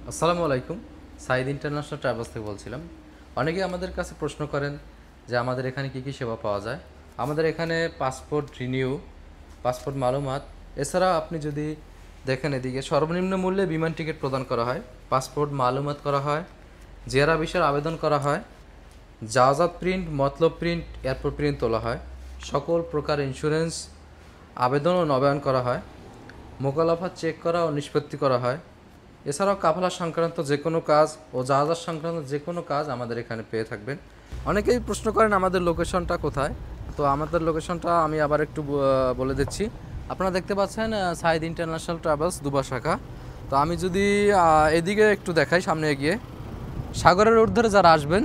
আসসালামু আলাইকুম। Saeed international travels থেকে বলছিলাম। অনেকেই আমাদের কাছে প্রশ্ন করেন যে আমাদের এখানে কী কী সেবা পাওয়া যায়। আমাদের এখানে পাসপোর্ট রিনিউ, পাসপোর্ট মালুমাত, এছাড়া আপনি যদি দেখেন এদিকে সর্বনিম্ন মূল্যে বিমান টিকিট প্রদান করা হয়, পাসপোর্ট মালুমাত করা হয়, জিয়ারা ভিসার আবেদন করা হয়, জাহাজাত প্রিন্ট, মতলব প্রিন্ট, এয়ারপোর্ট প্রিন্ট তোলা হয়, সকল প্রকার ইন্স্যুরেন্স আবেদন ও নবায়ন করা হয়, মোকালাফা চেক করা ও নিষ্পত্তি করা হয়। এছাড়াও কাফালা সংক্রান্ত যে কোনো কাজ ও জাহাজ সংক্রান্ত যে কোনো কাজ আমাদের এখানে পেয়ে থাকবেন। অনেকেই প্রশ্ন করেন আমাদের লোকেশনটা কোথায়। তো আমাদের লোকেশনটা আমি আবার একটু বলে দিচ্ছি। আপনারা দেখতে পাচ্ছেন সাইদ ইন্টারন্যাশনাল ট্রাভেলস দুবা শাখা। তো আমি যদি এদিকে একটু দেখাই, সামনে এগিয়ে সাগরের রোড ধরে যারা আসবেন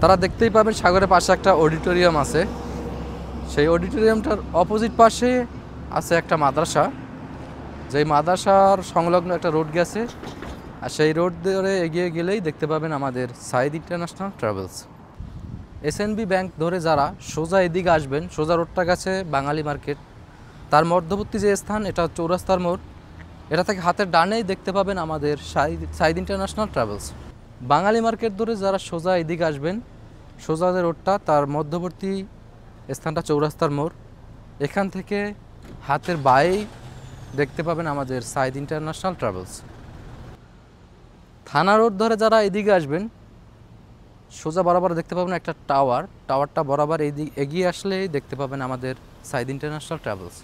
তারা দেখতেই পাবেন সাগরের পাশে একটা অডিটোরিয়াম আছে। সেই অডিটোরিয়ামটার অপোজিট পাশে আছে একটা মাদ্রাসা, যেই মাদ্রাসার সংলগ্ন একটা রোড গেছে, আর সেই রোড ধরে এগিয়ে গেলেই দেখতে পাবেন আমাদের Saeed international travels. SNB bank ধরে যারা সোজা এদিকে আসবেন, সোজা রোডটা গেছে বাঙালি মার্কেট, তার মধ্যবর্তী যে স্থান এটা চৌরাস্তার মোড়, এটা থেকে হাতের ডানেই দেখতে পাবেন আমাদের সাইদ ইন্টারন্যাশনাল ট্রাভেলস। বাঙালি মার্কেট ধরে যারা সোজা এদিকে আসবেন, সোজা যে রোডটা তার মধ্যবর্তী স্থানটা চৌরাস্তার মোড়, এখান থেকে হাতের বাঁয়েই দেখতে পাবেন আমাদের সাইদ ইন্টারন্যাশনাল ট্রাভেলস। থানা রোড ধরে যারা এদিকে আসবেন, সোজা বরাবর দেখতে পাবেন একটা টাওয়ারটা বরাবর এগিয়ে আসলেই দেখতে পাবেন আমাদের সাইদ ইন্টারন্যাশনাল ট্রাভেলস।